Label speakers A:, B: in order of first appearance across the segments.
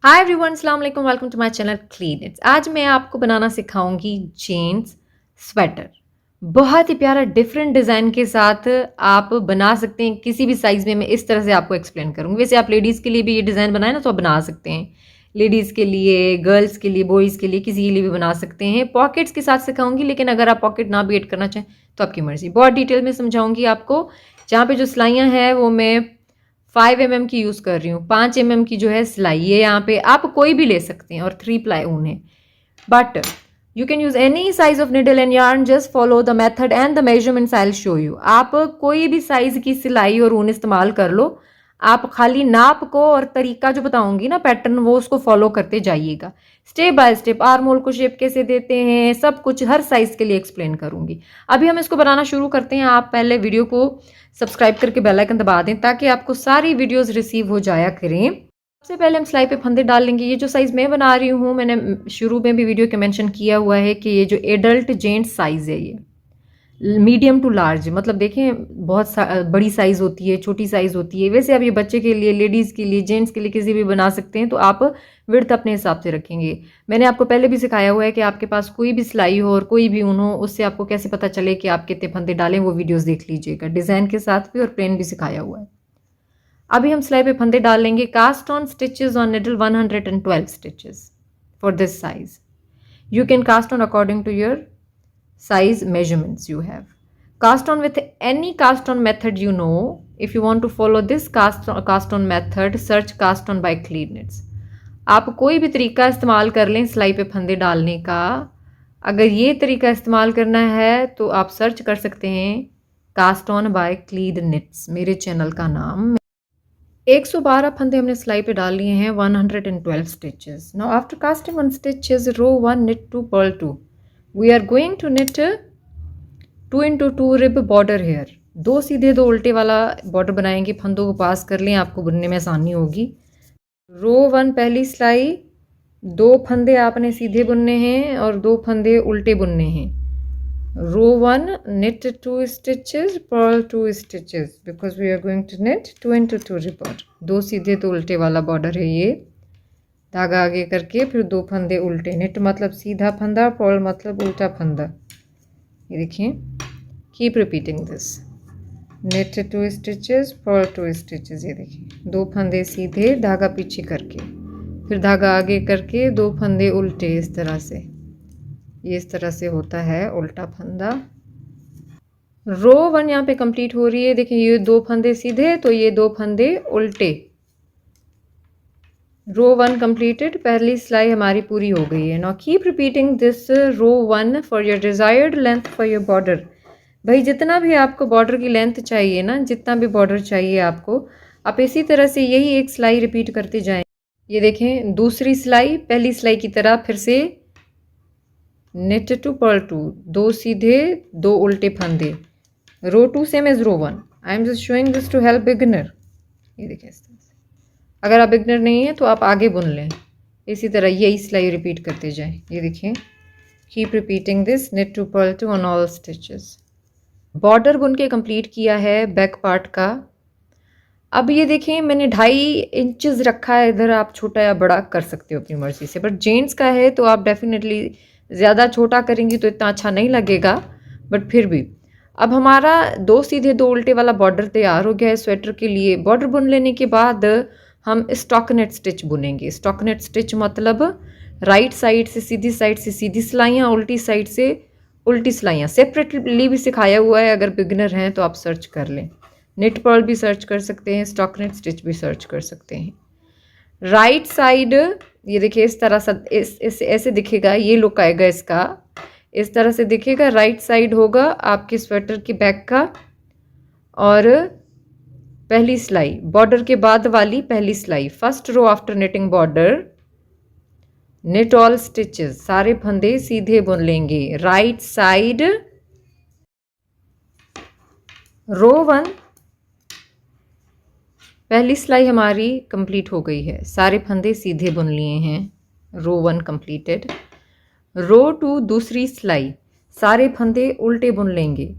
A: हाय everyone, अस्सलाम वालेकुम, welcome to my channel clean its. आज मैं आपको बनाना सिखाऊंगी जेंट्स स्वेटर। बहुत ही प्यारा डिफरेंट डिज़ाइन के साथ आप बना सकते हैं किसी भी साइज़ में। मैं इस तरह से आपको एक्सप्लेन करूंगी। वैसे आप लेडीज़ के लिए भी ये डिज़ाइन बनाए ना तो आप बना सकते हैं। लेडीज़ के लिए, गर्ल्स के लिए, बॉयज़ के लिए, किसी के लिए भी बना सकते हैं। पॉकेट्स के साथ सिखाऊंगी, लेकिन अगर आप पॉकेट ना भी ऐड करना चाहें तो आपकी मर्ज़ी। बहुत डिटेल में समझाऊंगी आपको। जहाँ पे जो सिलाइयाँ हैं वो मैं 5 mm की यूज़ कर रही हूँ। 5 mm की जो है सिलाई, ये यहाँ पे आप कोई भी ले सकते हैं और 3 ply ऊन है। But you can use any size of needle and yarn, just follow the method and the measurements I will show you. आप कोई भी साइज की सिलाई और ऊन इस्तेमाल कर लो। आप खाली नाप को और तरीका जो बताऊंगी ना, पैटर्न, वो उसको फॉलो करते जाइएगा step by step. Arm hole को शेप कैसे देते हैं, सब कुछ हर साइज के लिए एक्सप्लेन करूंगी। अभी हम इसको बनाना शुरू करते हैं। आप पहले वीडियो को सब्सक्राइब करके बेल आइकन दबा दें ताकि आपको सारी वीडियोस रिसीव हो जाया करें। सबसे पहले हम सिलाई पे फंदे डाल लेंगे। ये जो साइज़ मैं बना रही हूँ, मैंने शुरू में भी वीडियो के मेंशन किया हुआ है कि ये जो एडल्ट जेंट्स साइज़ है, ये मीडियम टू लार्ज, मतलब देखें बहुत बड़ी साइज़ होती है, छोटी साइज़ होती है। वैसे आप ये बच्चे के लिए, लेडीज़ के लिए, जेंट्स के लिए किसी भी बना सकते हैं। तो आप विड्थ अपने हिसाब से रखेंगे। मैंने आपको पहले भी सिखाया हुआ है कि आपके पास कोई भी सिलाई हो और कोई भी ऊन हो, उससे आपको कैसे पता चले कि आप कितने फंदे डालें, वो वीडियोज़ देख लीजिएगा। डिज़ाइन के साथ भी और प्लेन भी सिखाया हुआ है। अभी हम सिलाई पे फंदे डाल लेंगे। Cast on stitches on needle 112 stitches for this size. You can cast on according to your size measurements you have. Cast on with any cast on method you know. If you want to follow this cast on method, search cast on by clean knits. आप कोई भी तरीका इस्तेमाल कर लें सिलाई पे फंदे डालने का। अगर ये तरीका इस्तेमाल करना है तो आप सर्च कर सकते हैं cast on by clean knits, मेरे चैनल का नाम। 112 फंदे हमने सिलाई पे डाल लिए हैं। 112 stitches. Now after casting 1 stitches, row 1, knit 2, purl 2. We are going to knit 2 into 2 rib border here. दो सीधे दो उल्टे वाला बॉर्डर बनाएंगे। फंदों को पास कर लें, आपको बुनने में आसानी होगी। रो 1 पहली सिलाई, दो फंदे आपने सीधे बुनने हैं और दो फंदे उल्टे बुनने हैं। row 1, knit 2 stitches, purl 2 stitches because we are going to knit 2 into 2 rib. दो सीधे दो उल्टे वाला बॉर्डर है ये। धागा आगे करके फिर दो फंदे उल्टे। knit मतलब सीधा फंदा, purl मतलब उल्टा फंदा। ये देखिए, keep repeating this. knit 2 stitches, purl 2 stitches। ये देखिए, दो फंदे सीधे, धागा पीछे करके, फिर धागा आगे करके दो फंदे उल्टे। इस तरह से, ये इस तरह से होता है उल्टा फंदा। रो 1 यहाँ पे कंप्लीट हो रही है। देखिए, ये दो फंदे सीधे तो ये दो फंदे उल्टे। रो 1 कंप्लीटेड, पहली सिलाई हमारी पूरी हो गई है। Now keep repeating this row 1 for your desired length for your border. भाई जितना भी आपको बॉर्डर की लेंथ चाहिए ना, जितना भी बॉर्डर चाहिए आपको, आप इसी तरह से यही एक सिलाई रिपीट करते जाएं। ये देखें, दूसरी सिलाई पहली सिलाई की तरह फिर से knit 2, purl 2, दो सीधे दो उल्टे फंदे। Row 2 same as row 1। I am just showing this to help beginner. ये देखें, इस तरह से। अगर आप बिगिनर नहीं हैं तो आप आगे बुन लें। इसी तरह यही सिलाई रिपीट करते जाएं। ये देखें, keep repeating this, knit 2, purl 2 on all stitches. Border बुन के कंप्लीट किया है बैक पार्ट का। अब ये देखें, मैंने 2.5 इंच रखा है इधर। आप छोटा या बड़ा कर सकते हो अपनी मर्जी से, बट जेंट्स का है तो आप डेफिनेटली ज़्यादा छोटा करेंगी तो इतना अच्छा नहीं लगेगा, बट फिर भी। अब हमारा दो सीधे दो उल्टे वाला बॉर्डर तैयार हो गया है स्वेटर के लिए। बॉर्डर बुन लेने के बाद हम स्टॉकनेट स्टिच बुनेंगे। स्टॉकनेट स्टिच मतलब राइट साइड से सीधी सिलाइयाँ, उल्टी साइड से उल्टी सिलाइयाँ। सेपरेटली भी सिखाया हुआ है, अगर बिगिनर हैं तो आप सर्च कर लें। निट पर्ल भी सर्च कर सकते हैं, स्टॉकनेट स्टिच भी सर्च कर सकते हैं। राइट साइड, ये देखिए, इस तरह से ऐसे दिखेगा, ये लुक आएगा इसका। इस तरह से दिखेगा। राइट साइड होगा आपके स्वेटर की बैक का। और पहली सिलाई, बॉर्डर के बाद वाली पहली सिलाई, first row after knitting border, knit all stitches, सारे फंदे सीधे बुन लेंगे। राइट साइड, रो 1, पहली सिलाई हमारी कंप्लीट हो गई है। सारे फंदे सीधे बुन लिए हैं। रो 1 कंप्लीटेड। रो 2 दूसरी सिलाई, सारे फंदे उल्टे बुन लेंगे।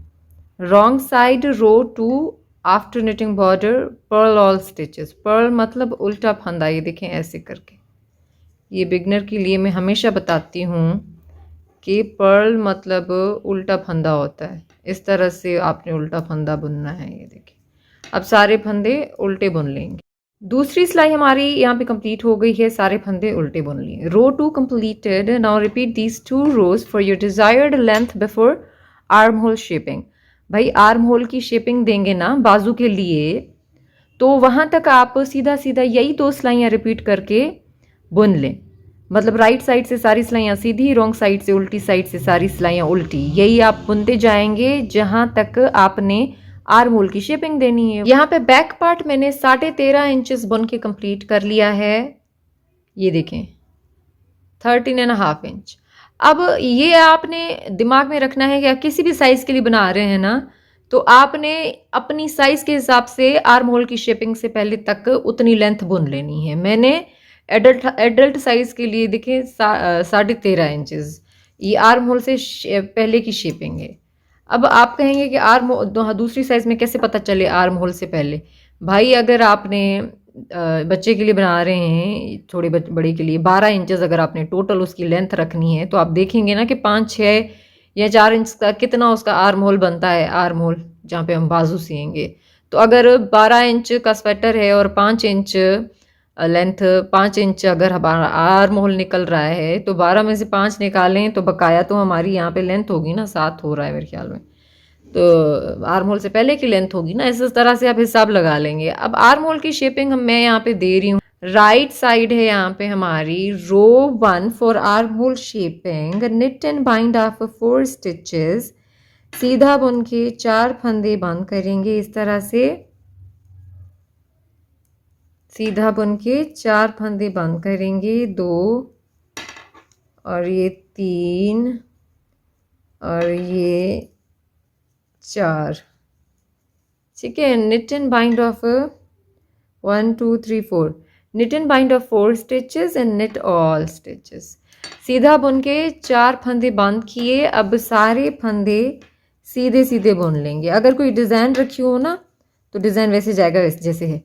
A: Wrong side, row 2 after knitting border, purl all stitches. Purl मतलब उल्टा फंदा। ये देखें, ऐसे करके ये बिगनर के लिए मैं हमेशा बताती हूँ कि पर्ल मतलब उल्टा फंदा होता है। इस तरह से आपने उल्टा फंदा बुनना है। ये देखिए, अब सारे फंदे उल्टे बुन लेंगे। दूसरी सिलाई हमारी यहाँ पे कंप्लीट हो गई है, सारे फंदे उल्टे बुन लिए। रो 2 completed. Now repeat these 2 rows for your desired length before arm hole shaping. भाई आर्म होल की शेपिंग देंगे ना बाजू के लिए, तो वहां तक आप सीधा सीधा यही 2 सिलाइयाँ रिपीट करके बुन लें। मतलब राइट साइड से सारी सिलाइयाँ सीधी, रॉन्ग साइड से उल्टी साइड से सारी सिलाइयाँ उल्टी, यही आप बुनते जाएंगे जहां तक आपने आर्म होल की शेपिंग देनी है। यहाँ पे बैक पार्ट मैंने 13.5 इंचेस बुन के कंप्लीट कर लिया है। ये देखें 13.5 इंच। अब ये आपने दिमाग में रखना है कि आप किसी भी साइज के लिए बना रहे हैं ना, तो आपने अपनी साइज के हिसाब से आर्म होल की शेपिंग से पहले तक उतनी लेंथ बुन लेनी है। मैंने एडल्ट साइज के लिए देखें 13.5 इंचेस, ये आर्म होल से पहले की शेपिंग है। अब आप कहेंगे कि दूसरी साइज में कैसे पता चले आर्म होल से पहले। भाई अगर आपने बच्चे के लिए बना रहे हैं, थोड़े बड़े के लिए 12 इंचेस अगर आपने टोटल उसकी लेंथ रखनी है, तो आप देखेंगे ना कि 5, 6 या 4 इंच का कितना उसका आर्म होल बनता है। आर्म होल जहाँ पे हम बाजू सिएंगे, तो अगर 12 इंच का स्वेटर है और 5 इंच लेंथ, 5 इंच अगर हमारा आर्म होल निकल रहा है, तो 12 में से 5 निकालें तो बकाया तो हमारी यहाँ पे लेंथ होगी ना, 7 हो रहा है मेरे ख्याल में, तो आर्म होल से पहले की लेंथ होगी ना। इस तरह से आप हिसाब लगा लेंगे। अब आर्म होल की शेपिंग मैं यहाँ पे दे रही हूँ। राइट साइड है यहाँ पे हमारी row 1 for arm hole shaping. Knit and bind off 4 stitches. सीधा बुन के 4 फंदे बंद करेंगे इस तरह से। सीधा बुन के 4 फंदे बंद करेंगे, 2 और ये 3 और ये 4। ठीक है। Knit and bind off 1 2 3 4। Knit and bind off 4 stitches and knit all stitches. सीधा बुन के 4 फंदे बंद किए। अब सारे फंदे सीधे सीधे बुन लेंगे। अगर कोई डिज़ाइन रखी हो ना, तो डिज़ाइन वैसे जाएगा जैसे है।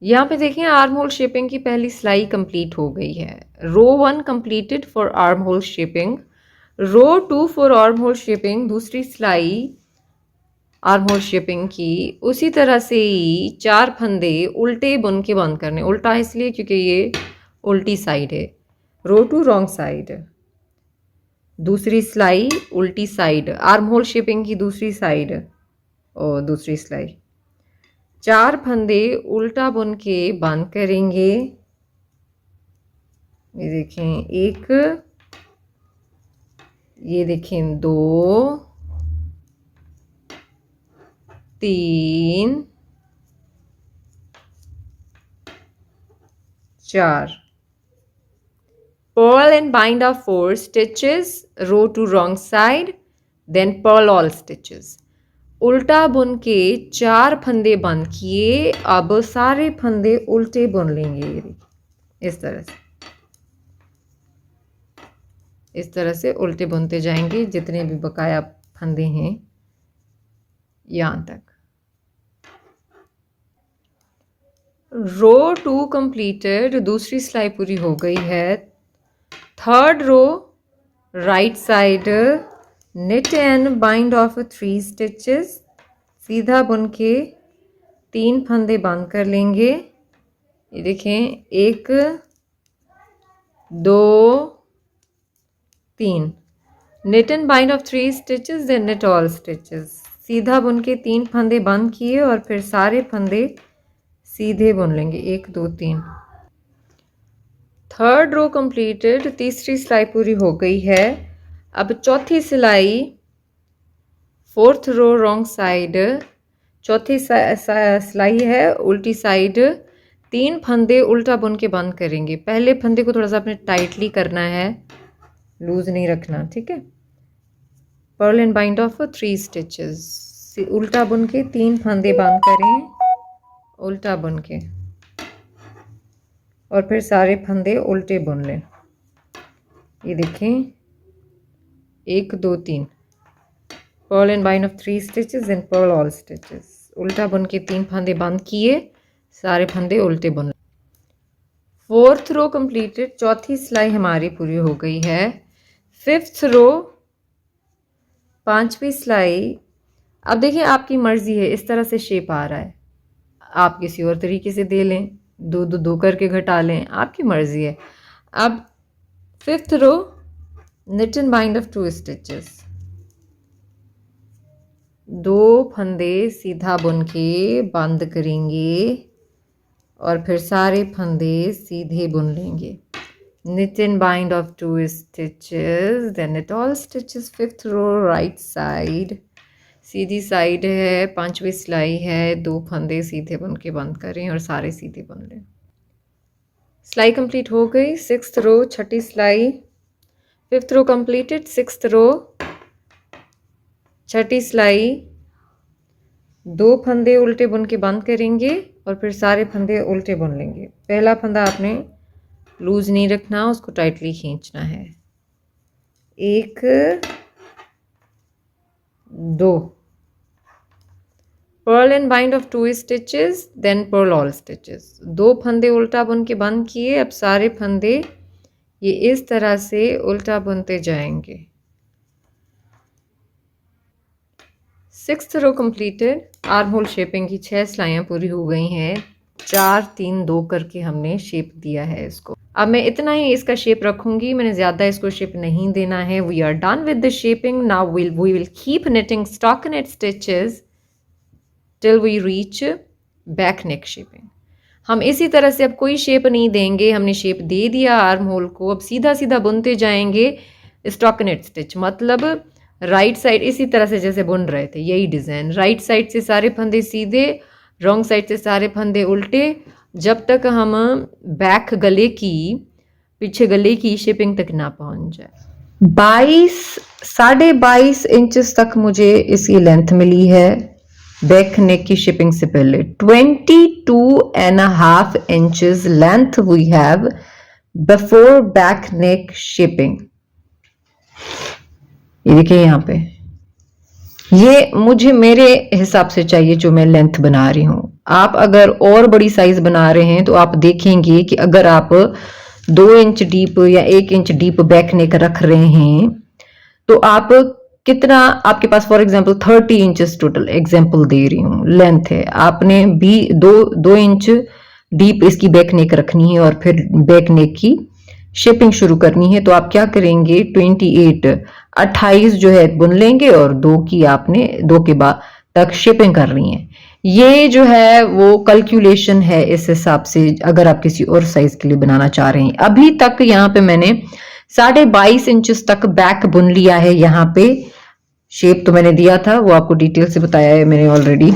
A: यहाँ पे देखें आर्म होल शेपिंग की पहली सिलाई कंप्लीट हो गई है। Row 1 completed for arm hole shaping. Row 2 for arm hole shaping. दूसरी सिलाई आर्म होल शेपिंग की उसी तरह से ही 4 फंदे उल्टे बुन के बंद करने। उल्टा इसलिए क्योंकि ये उल्टी साइड है। रो 2 रॉन्ग साइड। दूसरी सिलाई उल्टी साइड, आर्म होल शेपिंग की दूसरी साइड और दूसरी सिलाई। 4 फंदे उल्टा बुन के बंद करेंगे। ये देखें 1, ये देखें 2, 3, 4। Purl and bind of 4 stitches, row to wrong side, then purl all stitches. उल्टा बुन के 4 फंदे बंद किए। अब सारे फंदे उल्टे बुन लेंगे। ये देखिए इस तरह से उल्टे बुनते जाएंगे जितने भी बकाया फंदे हैं यहाँ तक। Row 2 completed. दूसरी सिलाई पूरी हो गई है। Third row right side knit and bind off 3 stitches. सीधा बुन के 3 फंदे बंद कर लेंगे। ये देखें 1 2 3। Knit and bind off 3 stitches then knit all stitches. सीधा बुन के 3 फंदे बंद किए और फिर सारे फंदे सीधे बुन लेंगे। 1 2 3। Third row completed. तीसरी सिलाई पूरी हो गई है। अब चौथी सिलाई, फोर्थ रो रॉन्ग साइड। चौथी सिलाई है उल्टी साइड। 3 फंदे उल्टा बुन के बंद करेंगे। पहले फंदे को थोड़ा सा अपने टाइटली करना है, लूज नहीं रखना। ठीक है। Perl and bind off 3 stitches. उल्टा बुन के 3 फंदे बंद करें, उल्टा बुन के, और फिर सारे फंदे उल्टे बुन लें। ये देखें 1 2 3। Purl and bind off 3 stitches and purl all stitches. उल्टा बुन के 3 फंदे बंद किए, सारे फंदे उल्टे बुन। 4th रो कंप्लीटेड, चौथी सिलाई हमारी पूरी हो गई है। 5th रो, 5वीं सिलाई। अब देखिए आपकी मर्जी है, इस तरह से शेप आ रहा है, आप किसी और तरीके से दे लें, दो दो दो करके घटा लें, आपकी मर्जी है। अब 5th row, knit and bind of 2 stitches, 2 फंदे सीधा बुन के बंद करेंगे और फिर सारे फंदे सीधे बुन लेंगे। knit and bind of 2 stitches, then knit all stitches 5th row right side, Sidhi side है, 5वीं सिलाई है, 2 फंदे सीधे बुन के बंद करें और सारे सीधे बुन लें। सिलाई कंप्लीट हो गई। 6th रो, छठी सिलाई, 5th रो कंप्लीटेड, 6th रो, छठी सिलाई, 2 फंदे उल्टे बुन के बंद करेंगे और फिर सारे फंदे उल्टे बुन लेंगे। पहला फंदा आपने लूज नहीं रखना, उसको टाइटली खींचना है। 1 2, purl and bind off 2 stitches, then purl all stitches, 2 फंदे उल्टा बुन के बंद किए। अब सारे फंदे ये इस तरह से उल्टा बुनते जाएंगे। 6th रो कंप्लीटेड। आर्म होल शेपिंग की 6 सिलाइयाँ पूरी हो गई हैं। 4 3 2 करके हमने शेप दिया है इसको। अब मैं इतना ही इसका शेप रखूंगी, मैंने ज़्यादा इसको शेप नहीं देना है। We are done with the shaping. Now we will keep knitting stockinette stitches till we reach back neck shaping। हम इसी तरह से अब कोई शेप नहीं देंगे, हमने शेप दे दिया आर्म होल को, अब सीधा सीधा बुनते जाएंगे स्टॉकिनेट स्टिच, मतलब राइट साइड इसी तरह से जैसे बुन रहे थे, यही डिज़ाइन। राइट साइड से सारे फंदे सीधे, रॉन्ग साइड से सारे फंदे उल्टे, जब तक हम बैक गले की, पीछे गले की शेपिंग तक ना पहुंच जाए। 22.5 इंचेस तक मुझे इसकी लेंथ मिली है बैक नेक की शेपिंग से पहले। 22.5 inches length we have before back neck shaping. ये देखिए यहाँ पे, ये मुझे मेरे हिसाब से चाहिए जो मैं लेंथ बना रही हूं। आप अगर और बड़ी साइज बना रहे हैं तो आप देखेंगे कि अगर आप 2 इंच डीप या 1 इंच डीप बैक नेक रख रहे हैं तो आप कितना, आपके पास for example 30 inches total example दे रही हूँ लेंथ है, आपने भी 2 इंच डीप इसकी बैक नेक रखनी है और फिर बैक नेक की शेपिंग शुरू करनी है। तो आप क्या करेंगे, 28 जो है बुन लेंगे और 2 की आपने 2 के बाद तक शेपिंग कर रही है। ये जो है वो कैलकुलेशन है इस हिसाब से, अगर आप किसी और साइज के लिए बनाना चाह रहे हैं। अभी तक यहाँ पे मैंने 22.5 इंचेस तक बैक बुन लिया है। यहाँ पे शेप तो मैंने दिया था, वो आपको डिटेल से बताया है मैंने ऑलरेडी।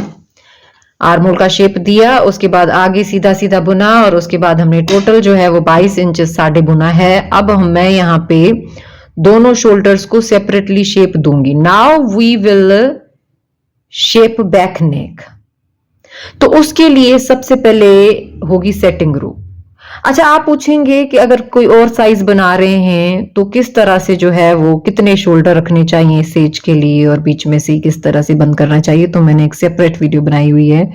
A: आर्म होल का शेप दिया, उसके बाद आगे सीधा सीधा बुना और उसके बाद हमने टोटल जो है वो 22 इंचेस साढ़े बुना है। अब मैं यहाँ पे दोनों शोल्डर्स को सेपरेटली शेप दूंगी। Now we will shape back neck. तो उसके लिए सबसे पहले होगी सेटिंग रो। अच्छा, आप पूछेंगे कि अगर कोई और साइज बना रहे हैं तो किस तरह से जो है वो कितने शोल्डर रखने चाहिए सेज के लिए और बीच में से किस तरह से बंद करना चाहिए। तो मैंने एक सेपरेट वीडियो बनाई हुई है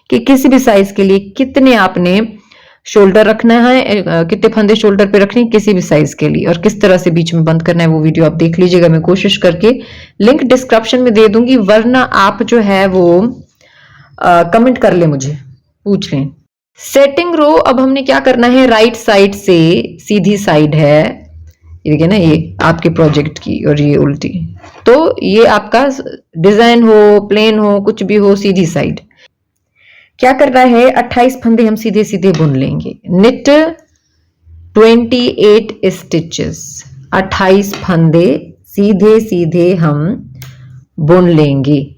A: कि किसी भी साइज के लिए कितने आपने शोल्डर रखना है, कितने फंदे शोल्डर पे रखने किसी भी साइज के लिए और किस तरह से बीच में बंद करना है। वो वीडियो आप देख लीजिएगा, मैं कोशिश करके लिंक डिस्क्रिप्शन में दे दूंगी, वरना आप जो है वो कमेंट कर ले, मुझे पूछ लें। सेटिंग रो अब हमने क्या करना है, राइट साइड से सीधी साइड है, ये देखिए ना, ये आपके प्रोजेक्ट की और ये उल्टी, तो ये आपका डिजाइन हो, प्लेन हो, कुछ भी हो, सीधी साइड क्या करना है, 28 फंदे हम सीधे सीधे बुन लेंगे। निट 28 स्टिचेस, 28 फंदे सीधे सीधे हम बुन लेंगे,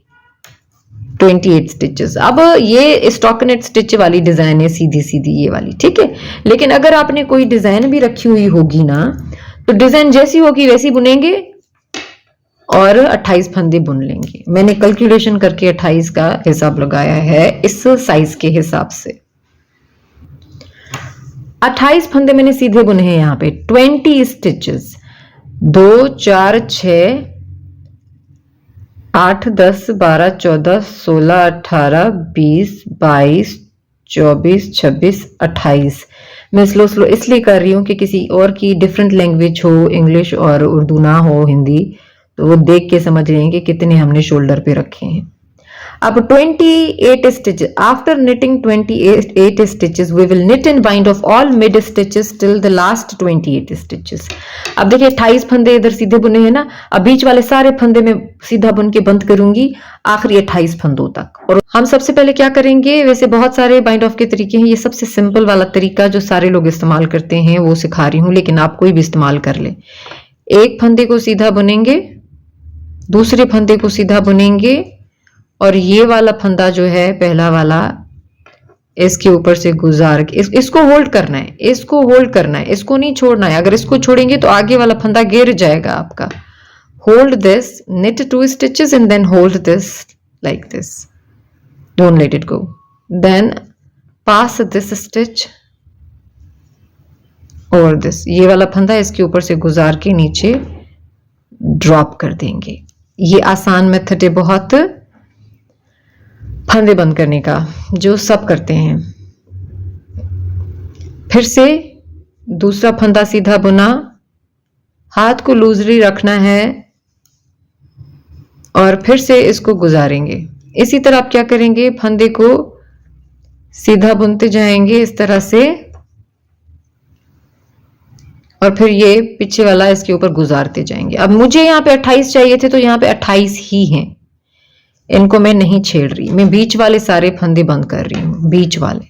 A: 28 स्टिचेस। अब ये स्टॉकिनेट स्टिच वाली डिजाइन है, सीधी सीधी ये वाली, ठीक है। लेकिन अगर आपने कोई डिजाइन भी रखी हुई होगी ना, तो डिजाइन जैसी होगी वैसी बुनेंगे और 28 फंदे बुन लेंगे। मैंने कैलकुलेशन करके 28 का हिसाब लगाया है इस साइज के हिसाब से। 28 फंदे मैंने सीधे बुने हैं यहाँ पे। 20 स्टिचेस, 2 4 6 8 10 12 14 16 18 20 22 24 26 28। मैं स्लो स्लो इसलिए कर रही हूँ कि किसी और की डिफरेंट लैंग्वेज हो, इंग्लिश और उर्दू ना हो, हिंदी, तो वो देख के समझ लेंगे कितने हमने शोल्डर पे रखे हैं। अब 28 stitches. After knitting 28 stitches, we will knit and bind off all mid stitches till the last 28 stitches. अब देखिए 28 फंदे इधर सीधे बुने हैं ना, अब बीच वाले सारे फंदे में सीधा बुन के बंद करूंगी आखिरी 28 फंदों तक। और हम सबसे पहले क्या करेंगे, वैसे बहुत सारे बाइंड ऑफ के तरीके हैं, ये सबसे सिंपल वाला तरीका जो सारे लोग इस्तेमाल करते हैं वो सिखा रही हूँ, लेकिन आप कोई भी इस्तेमाल कर ले। एक फंदे को सीधा बुनेंगे, दूसरे फंदे को सीधा बुनेंगे, और ये वाला फंदा जो है पहला वाला, इसके ऊपर से गुजार के इसको होल्ड करना है, इसको होल्ड करना है, इसको नहीं छोड़ना है। अगर इसको छोड़ेंगे तो आगे वाला फंदा गिर जाएगा आपका। Hold this, knit 2 stitches and then hold this like this, don't let it go, then pass this stitch over this, ये वाला फंदा इसके ऊपर से गुजार के नीचे ड्रॉप कर देंगे। ये आसान मेथड है बहुत फंदे बंद करने का, जो सब करते हैं। फिर से दूसरा फंदा सीधा बुना, हाथ को लूजली रखना है और फिर से इसको गुजारेंगे। इसी तरह आप क्या करेंगे, फंदे को सीधा बुनते जाएंगे इस तरह से, और फिर ये पीछे वाला इसके ऊपर गुजारते जाएंगे। अब मुझे यहाँ पे 28 चाहिए थे तो यहाँ पे 28 ही हैं, इनको मैं नहीं छेड़ रही, मैं बीच वाले सारे फंदे बंद कर रही हूँ, बीच वाले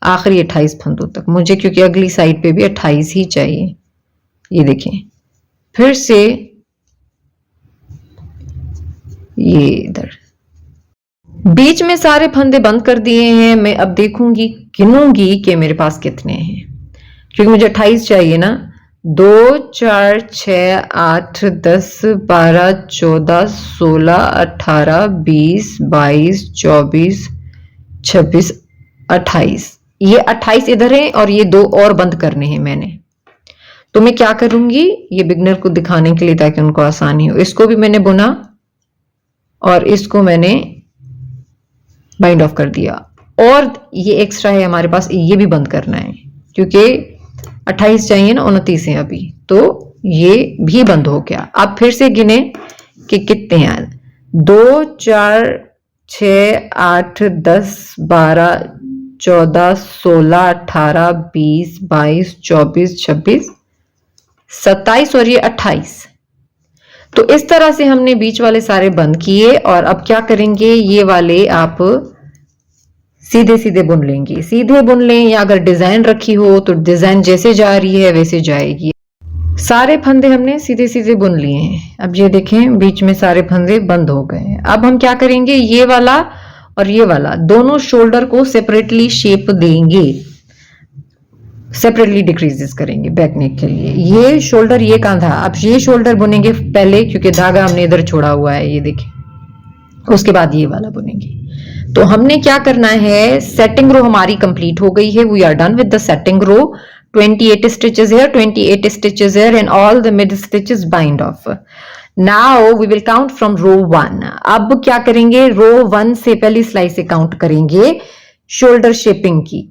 A: आखिरी 28 फंदों तक मुझे, क्योंकि अगली साइड पे भी 28 ही चाहिए। ये देखें, फिर से ये इधर बीच में सारे फंदे बंद कर दिए हैं। मैं अब देखूंगी, गिनूंगी कि मेरे पास कितने हैं, क्योंकि मुझे 28 चाहिए ना। 2 4 6 8 10 12 14 16 18 20 22 24 26 28, ये 28 इधर है और ये 2 और बंद करने हैं मैंने। तो मैं क्या करूंगी, ये बिगनर को दिखाने के लिए ताकि उनको आसानी हो, इसको भी मैंने बुना और इसको मैंने बाइंड ऑफ कर दिया, और ये एक्स्ट्रा है हमारे पास, ये भी बंद करना है, क्योंकि 28 चाहिए ना, 29 है अभी, तो ये भी बंद हो गया। अब फिर से गिने कि कितने हैं, 2 4 6 8 10 12 14 16 18 20 22 24 26 27 और ये 28। तो इस तरह से हमने बीच वाले सारे बंद किए, और अब क्या करेंगे, ये वाले आप सीधे सीधे बुन लेंगे, सीधे बुन लें, या अगर डिजाइन रखी हो तो डिजाइन जैसे जा रही है वैसे जाएगी। सारे फंदे हमने सीधे सीधे बुन लिए हैं। अब ये देखें, बीच में सारे फंदे बंद हो गए हैं। अब हम क्या करेंगे, ये वाला और ये वाला दोनों शोल्डर को सेपरेटली शेप देंगे, सेपरेटली डिक्रीजेस करेंगे बैक नेक के लिए। ये शोल्डर, ये कांधा, अब ये शोल्डर बुनेंगे पहले, क्योंकि धागा हमने इधर छोड़ा हुआ है, ये देखें, उसके बाद ये वाला बुनेंगे। तो हमने क्या करना है, सेटिंग रो हमारी कंप्लीट हो गई है, we are done with the setting row. 28 stitches here, 28 stitches here, and all the mid stitches bind off. Now we will count from row 1. अब क्या करेंगे, रो 1 से पहली सिलाई से काउंट करेंगे शोल्डर शेपिंग की,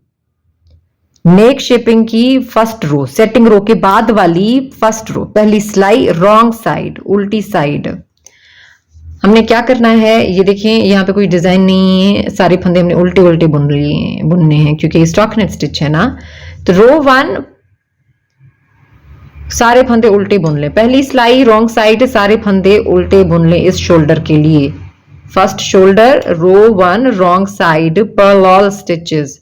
A: नेक शेपिंग की फर्स्ट रो, सेटिंग रो के बाद वाली फर्स्ट रो, पहली सिलाई रॉन्ग साइड, उल्टी साइड। हमने क्या करना है, ये देखें, यहाँ पे कोई डिजाइन नहीं है, सारे फंदे हमने उल्टे उल्टे बुनने हैं, क्योंकि स्टॉकनेट स्टिच है ना। तो रो 1 सारे फंदे उल्टे बुन लें, पहली सिलाई रॉन्ग साइड, सारे फंदे उल्टे बुन लें इस शोल्डर के लिए। First shoulder, row 1 wrong side, purl all stitches.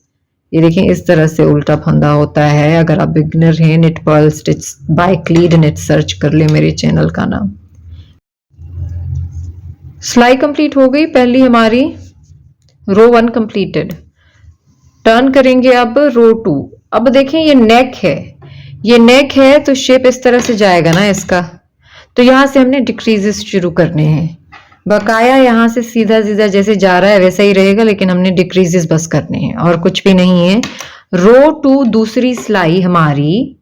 A: ये देखें, इस तरह से उल्टा फंदा होता है। अगर आप बिगिनर हैं, knit purl stitch by clean knits search कर ले, मेरे चैनल का नाम। सिलाई कंप्लीट हो गई पहली हमारी, रो 1 कंप्लीटेड। टर्न करेंगे अब रो 2। अब देखें, ये नेक है, ये नेक है, तो शेप इस तरह से जाएगा ना इसका, तो यहां से हमने डिक्रीजेस शुरू करने हैं। बकाया यहां से सीधा सीधा जैसे जा रहा है वैसा ही रहेगा, लेकिन हमने डिक्रीजेस बस करने हैं और कुछ भी नहीं है। रो 2 दूसरी सिलाई हमारी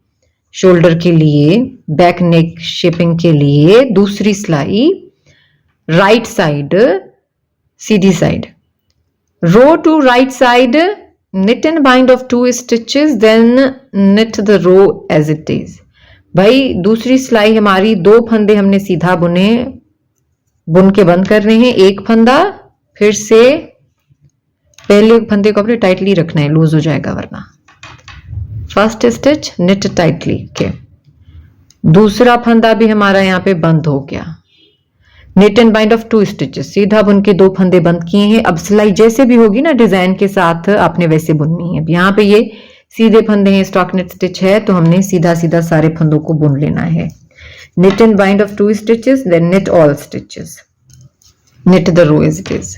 A: शोल्डर के लिए, बैक नेक शेपिंग के लिए दूसरी सिलाई, राइट साइड, सीधी side, row 2 right side, knit and bind of 2 stitches, then knit the row as it is. भाई दूसरी सिलाई हमारी 2 फंदे हमने सीधा बुने, बुन के बंद कर रहे हैं, एक फंदा, फिर से पहले फंदे को अपने टाइटली रखना है, लूज हो जाएगा वरना। First stitch knit tightly, okay. दूसरा फंदा भी हमारा यहाँ पे बंद हो गया। knit and bind of 2 stitches, सीधा बुन के 2 फंदे बंद किए हैं। अब सिलाई जैसे भी होगी ना डिजाइन के साथ आपने वैसे बुननी है। अब यहाँ पे ये सीधे फंदे हैं, स्टॉक नेट स्टिच है, तो हमने सीधा सीधा सारे फंदों को बुन लेना है। knit and bind of 2 stitches, then knit all stitches, knit the row as it is,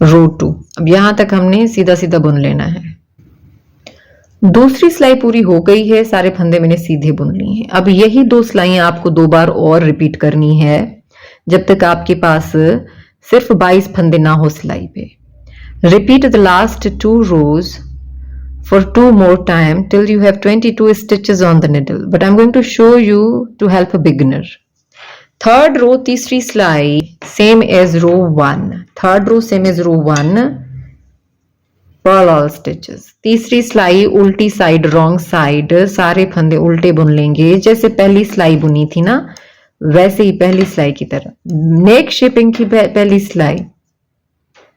A: row 2। अब यहां तक हमने सीधा सीधा बुन लेना है। दूसरी सिलाई पूरी हो गई है, सारे फंदे मैंने सीधे बुन लिए हैं। अब यही 2 सिलाइयां आपको 2 बार और रिपीट करनी है जब तक आपके पास सिर्फ 22 फंदे ना हो सिलाई पे। Repeat the last 2 rows for 2 more time till you have 22 stitches on the needle, but I'm going to show you to help a beginner. Third row, तीसरी सिलाई same as row 1, third row same as row 1, purl all stitches। तीसरी सिलाई उल्टी side, wrong side, सारे फंदे उल्टे बुन लेंगे जैसे पहली सिलाई बुनी थी ना, वैसे ही पहली सिलाई की तरह। नेक शेपिंग की पहली सिलाई,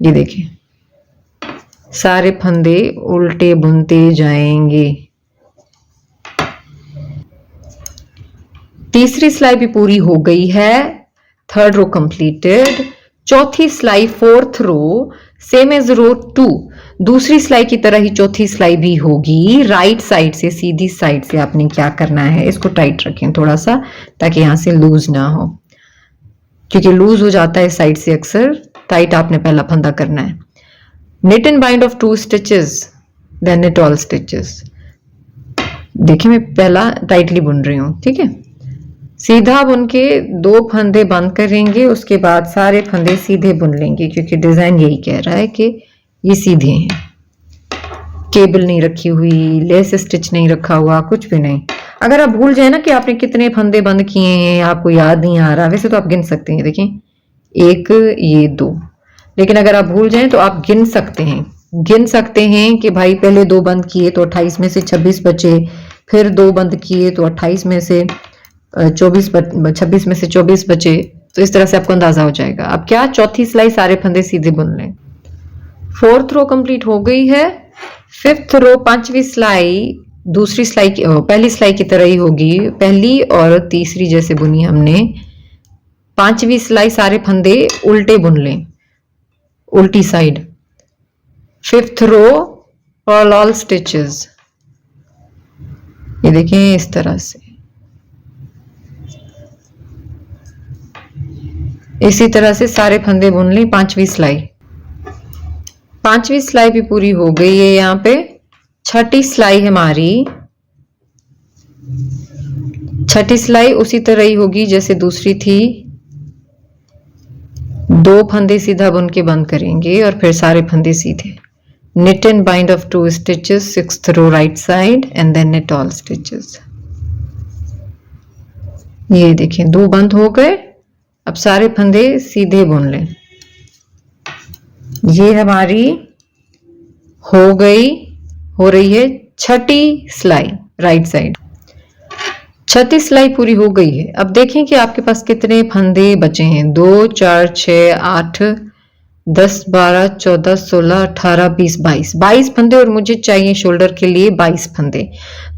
A: ये देखिए सारे फंदे उल्टे बुनते जाएंगे। तीसरी सिलाई भी पूरी हो गई है, थर्ड रो कंप्लीटेड। चौथी सिलाई फोर्थ रो सेम एज रो 2, दूसरी सिलाई की तरह ही चौथी सिलाई भी होगी। राइट साइड से, सीधी साइड से आपने क्या करना है, इसको टाइट रखें थोड़ा सा ताकि यहां से लूज ना हो, क्योंकि लूज हो जाता है साइड से अक्सर। टाइट आपने पहला फंदा करना है। knit and bind of 2 stitches, then knit all stitches। देखिए मैं पहला टाइटली बुन रही हूं, ठीक है। सीधा बुन के 2 फंदे बंद करेंगे, उसके बाद सारे फंदे सीधे बुन लेंगे, क्योंकि डिजाइन यही कह रहा है कि ये सीधे हैं। केबल नहीं रखी हुई, लेस स्टिच नहीं रखा हुआ, कुछ भी नहीं। अगर आप भूल जाए ना कि आपने कितने फंदे बंद किए हैं, आपको याद नहीं आ रहा, वैसे तो आप गिन सकते हैं। देखिए 1, ये 2, लेकिन अगर आप भूल जाएं तो आप गिन सकते हैं कि भाई पहले 2 बंद किए तो 28 में से 26 बचे, फिर 2 बंद किए तो 28 में से 26 में से 24 बचे। तो इस तरह से आपको अंदाजा हो जाएगा। अब क्या, चौथी सिलाई सारे फंदे सीधे बुन लें। फोर्थ रो कंप्लीट हो गई है। फिफ्थ रो, 5वीं सिलाई दूसरी सिलाई की, पहली सिलाई की तरह ही होगी। पहली और तीसरी जैसे बुनी हमने। 5वीं सिलाई सारे फंदे उल्टे बुन लें, उल्टी side. Fifth row purl all stitches, ये देखें इस तरह से। इसी तरह से सारे फंदे बुन लें। 5वीं सिलाई, 5वीं सिलाई भी पूरी हो गई है। यहाँ पे 6ठी सिलाई हमारी, 6ठी सिलाई उसी तरह ही होगी जैसे दूसरी थी। 2 फंदे सीधा बुन के बंद करेंगे और फिर सारे फंदे सीधे। knit and bind of 2 stitches, 6th row right side, and then knit all stitches। ये देखें 2 बंद हो गए। अब सारे फंदे सीधे बुन लें। ये हमारी हो रही है 6ठी सिलाई राइट साइड। 6ठी सिलाई पूरी हो गई है। अब देखें कि आपके पास कितने फंदे बचे हैं। 2, 4, 6, 8, 10, 12, 14, 16, 18, 20, 22 फंदे, और मुझे चाहिए शोल्डर के लिए 22 फंदे।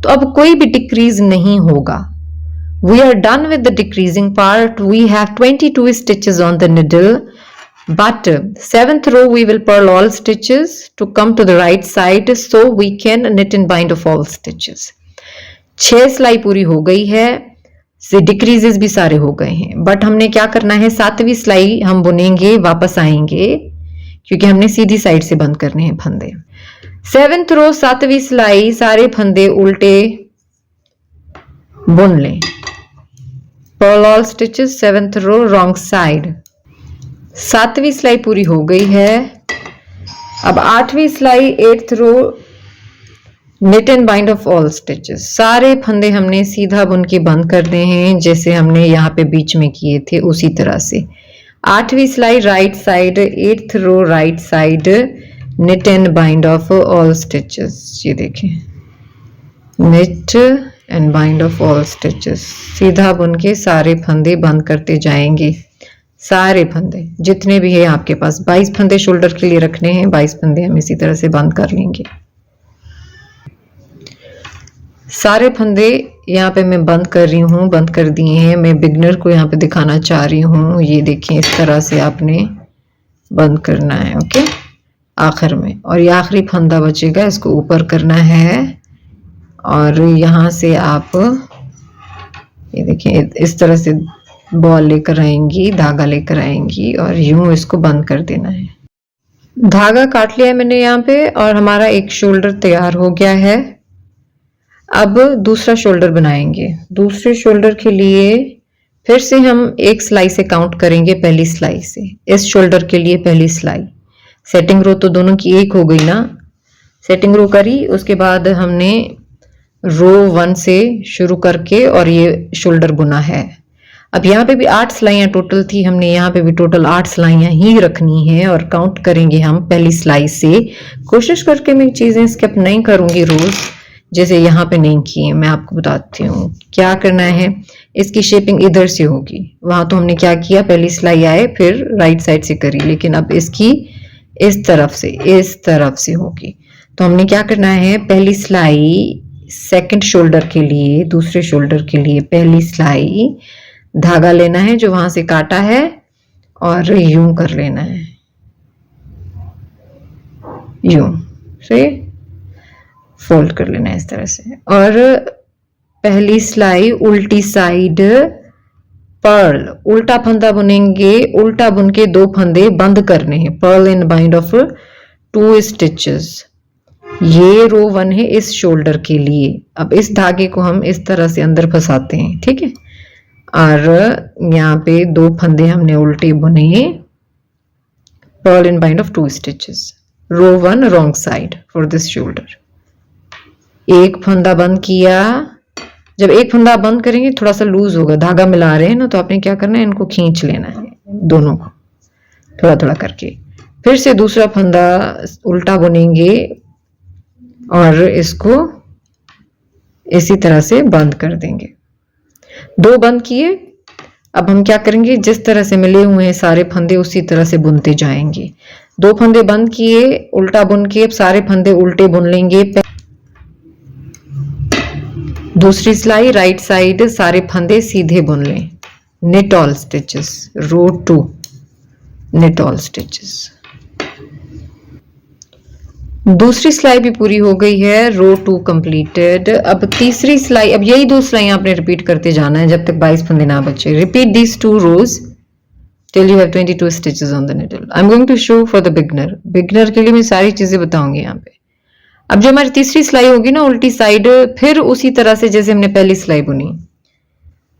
A: तो अब कोई भी डिक्रीज नहीं होगा। We are done with the decreasing part. We have 22 stitches on the needle, but 7th row we will purl all stitches to come to the right side, so we can knit and bind of all stitches। 6 सिलाई पूरी हो गई है, decreases भी सारे हो गए हैं। बट हमने क्या करना है, 7वीं सिलाई हम बुनेंगे, वापस आएंगे, क्योंकि हमने सीधी साइड से बंद करने हैं फंदे। 7th रो 7वीं सिलाई, सारे फंदे उल्टे बुन लें। Purl all stitches, 7th row wrong side. 7वीं सिलाई पूरी हो गई है। अब 8वीं सिलाई 8th row, knit and bind of all stitches। सारे फंदे हमने सीधा बुन के बंद करने हैं, जैसे हमने यहाँ पे बीच में किए थे उसी तरह से। 8वीं सिलाई right side, 8th row right side, knit and bind of all stitches। ये देखें, knit and bind of all stitches, सीधा बुन के सारे फंदे बंद करते जाएंगे। सारे फंदे जितने भी हैं आपके पास, 22 फंदे शोल्डर के लिए रखने हैं, 22 फंदे हम इसी तरह से बंद कर लेंगे। सारे फंदे यहाँ पे मैं बंद कर रही हूँ, बंद कर दिए हैं। मैं बिगनर को यहाँ पे दिखाना चाह रही हूँ। ये देखिए, इस तरह से आपने बंद करना है, ओके, आखिर में। और ये आखिरी फंदा बचेगा, इसको ऊपर करना है और यहाँ से आप ये देखिए इस तरह से बॉल लेकर आएंगी, धागा लेकर आएंगी और यूं इसको बंद कर देना है। धागा काट लिया है मैंने यहाँ पे और हमारा एक शोल्डर तैयार हो गया है। अब दूसरा शोल्डर बनाएंगे। दूसरे शोल्डर के लिए फिर से हम एक सिलाई से काउंट करेंगे, पहली सिलाई से। इस शोल्डर के लिए पहली सिलाई, सेटिंग रो तो दोनों की एक हो गई ना, सेटिंग रो करी, उसके बाद हमने रो 1 से शुरू करके और ये शोल्डर बुना है। अब यहाँ पे भी 8 सिलाइयाँ टोटल थी, हमने यहाँ पे भी टोटल 8 सिलाइयाँ ही रखनी है और काउंट करेंगे हम पहली सिलाई से। कोशिश करके मैं चीज़ें स्किप नहीं करूँगी रोज़, जैसे यहाँ पे नहीं किए। मैं आपको बताती हूँ क्या करना है। इसकी शेपिंग इधर से होगी, वहां तो हमने क्या किया, पहली सिलाई आए फिर राइट साइड से करी, लेकिन अब इसकी इस तरफ से होगी। तो हमने क्या करना है, पहली सिलाई सेकंड शोल्डर के लिए, दूसरे शोल्डर के लिए पहली सिलाई, धागा लेना है जो वहां से काटा है और यूं कर लेना है, यूं से फोल्ड कर लेना है इस तरह से। और पहली सिलाई उल्टी साइड पर्ल, उल्टा फंदा बुनेंगे, उल्टा बुन के 2 फंदे बंद करने हैं। Perl and bind off 2 stitches. ये रो 1 है इस शोल्डर के लिए। अब इस धागे को हम इस तरह से अंदर फंसाते हैं, ठीक है। और यहाँ पे 2 फंदे हमने उल्टे बुने, purl and bind off 2 stitches. Row 1 wrong side for this shoulder. एक फंदा बंद किया। जब एक फंदा बंद करेंगे थोड़ा सा लूज होगा, धागा मिला रहे हैं ना, तो आपने क्या करना है, इनको खींच लेना है दोनों को थोड़ा थोड़ा करके। फिर से दूसरा फंदा उल्टा बुनेंगे और इसको इसी तरह से बंद कर देंगे। 2 बंद किए। अब हम क्या करेंगे, जिस तरह से मिले हुए हैं सारे फंदे उसी तरह से बुनते जाएंगे। 2 फंदे बंद किए, उल्टा बुन के अब सारे फंदे उल्टे बुन लेंगे। दूसरी सिलाई राइट साइड, सारे फंदे सीधे बुन लें। knit all stitches, row 2 knit all stitches। दूसरी सिलाई भी पूरी हो गई है, रो 2 कंप्लीटेड। अब तीसरी सिलाई, अब यही 2 सिलाई आपने रिपीट करते जाना है जब तक 22 फंदे ना बचे। Repeat these 2 rows till you have 22 stitches on the needle. I am going to show for the beginner. Beginner के लिए मैं सारी चीजें बताऊंगी यहाँ पे। अब जो हमारी तीसरी सिलाई होगी ना उल्टी साइड, फिर उसी तरह से जैसे हमने पहली सिलाई बुनी,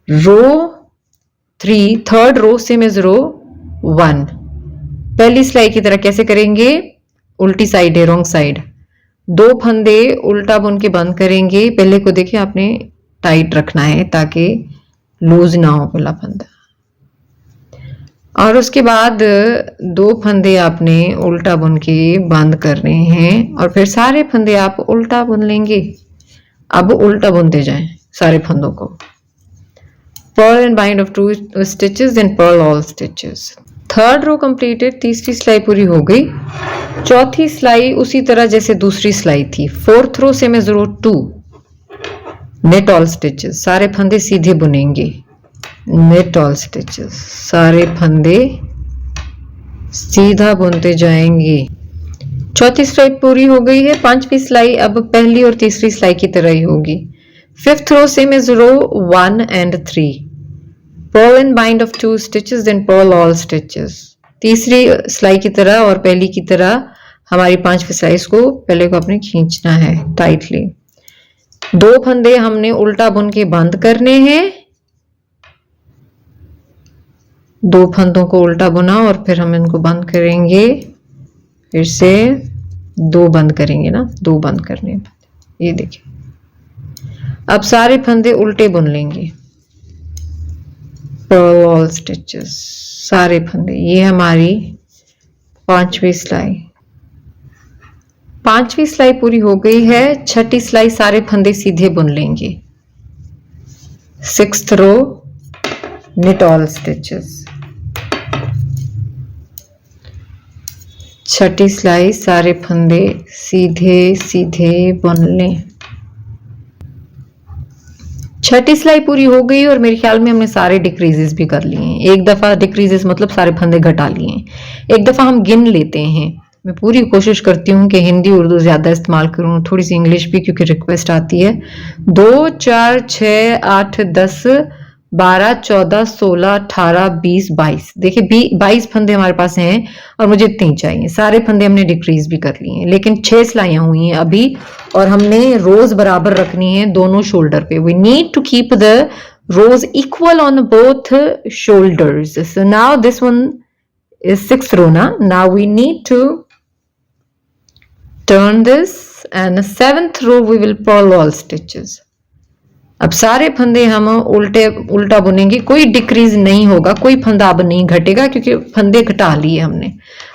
A: रो 3 थर्ड रो सेम एज रो 1, पहली सिलाई की तरह कैसे करेंगे, उल्टी साइड है रॉन्ग साइड, 2 फंदे उल्टा बुन के बंद करेंगे। पहले को देखिए आपने टाइट रखना है ताकि लूज ना हो पहला फंदा। और उसके बाद 2 फंदे आपने उल्टा बुन के बंद करने हैं और फिर सारे फंदे आप उल्टा बुन लेंगे। अब उल्टा बुनते जाएं सारे फंदों को। Purl and bind off 2 stitches and purl all stitches. Third row completed, तीसरी सिलाई पूरी हो गई। चौथी सिलाई उसी तरह जैसे दूसरी सिलाई थी। फोर्थ रो सेम एज रो 2 knit all stitches, सारे फंदे सीधे बुनेंगे। knit all stitches, सारे फंदे सीधा बुनते जाएंगे। चौथी सिलाई पूरी हो गई है। 5वीं सिलाई अब पहली और तीसरी सिलाई की तरह ही होगी। 5th row same as row 1 and 3 purl and bind off 2 stitches then purl all stitches. तीसरी सिलाई की तरह और पहली की तरह हमारी 5वीं सिलाई को पहले को अपने खींचना है टाइटली। 2 फंदे हमने उल्टा बुन के बंद करने हैं। 2 फंदों को उल्टा बुना और फिर हम इनको बंद करेंगे। फिर से 2 बंद करेंगे ना, 2 बंद करने। ये देखिए अब सारे फंदे उल्टे बुन लेंगे। पर्ल ऑल स्टिचेस, सारे फंदे। ये हमारी 5वीं सिलाई। 5वीं सिलाई पूरी हो गई है। 6ठी सिलाई सारे फंदे सीधे बुन लेंगे। 6th रो knit all stitches। 6ठी सिलाई सारे फंदे सीधे सीधे बुन लें। 6ठी सिलाई पूरी हो गई और मेरे ख्याल में हमने सारे डिक्रीजेस भी कर लिए हैं। एक दफा डिक्रीजेस मतलब सारे फंदे घटा लिए हैं। एक दफा हम गिन लेते हैं। मैं पूरी कोशिश करती हूँ कि हिंदी उर्दू ज्यादा इस्तेमाल करूँ, थोड़ी सी इंग्लिश भी, क्योंकि रिक्वेस्ट आती है। 2 4 6 8 10 12 14 16 18 20 22। देखिए 22 फंदे हमारे पास हैं और मुझे इतने ही चाहिए। सारे फंदे हमने डिक्रीज भी कर लिए हैं, लेकिन 6 सिलाइयां हुई हैं अभी और हमने रोज बराबर रखनी है दोनों शोल्डर पे। We need to keep the rows equal on both shoulders. So now this one is 6th row ना। Now we need to turn this and 7th row we will purl all stitches. अब सारे फंदे हम उल्टा बुनेंगे, कोई decrease नहीं होगा, कोई फंदा अब नहीं घटेगा क्योंकि फंदे घटा लिए हमने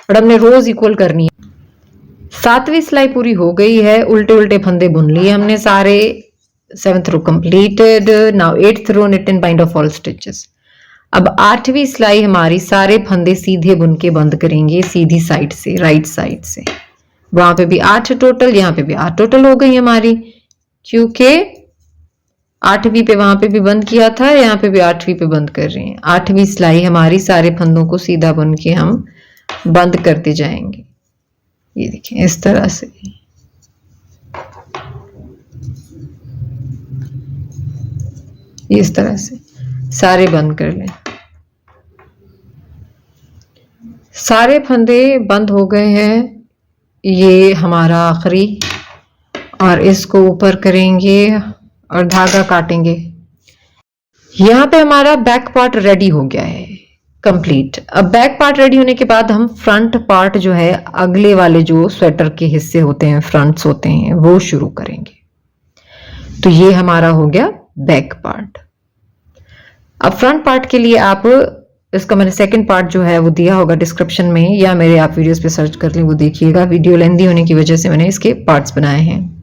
A: और हमने रोज इक्वल करनी है। 7वीं सिलाई पूरी हो गई है। उल्टे उल्टे फंदे बुन लिए हमने सारे। 7th row completed. Now 8th row knit and bind of all stitches। अब 8वीं सिलाई हमारी सारे फंदे सीधे बुन के बंद करेंगे, सीधी साइड से, राइट साइड से। वहां पे भी 8 टोटल, यहाँ पे भी 8 टोटल हो गई हमारी, क्योंकि 8वीं पे वहां पे भी बंद किया था, यहाँ पे भी 8वीं पे बंद कर रहे हैं। 8वीं सिलाई हमारी सारे फंदों को सीधा बुन के हम बंद करते जाएंगे। ये देखिए इस तरह से। इस तरह से सारे बंद कर लें। सारे फंदे बंद हो गए हैं। ये हमारा आखिरी, और इसको ऊपर करेंगे और धागा काटेंगे। यहाँ पे हमारा बैक पार्ट रेडी हो गया है, कंप्लीट। अब बैक पार्ट रेडी होने के बाद हम फ्रंट पार्ट जो है, अगले वाले जो स्वेटर के हिस्से होते हैं, फ्रंट्स होते हैं, वो शुरू करेंगे। तो ये हमारा हो गया बैक पार्ट। अब फ्रंट पार्ट के लिए आप, इसका मैंने सेकंड पार्ट जो है वो दिया होगा डिस्क्रिप्शन में, या मेरे आप वीडियोस पे सर्च कर लें, वो देखिएगा। वीडियो लेंदी होने की वजह से मैंने इसके पार्ट्स बनाए हैं।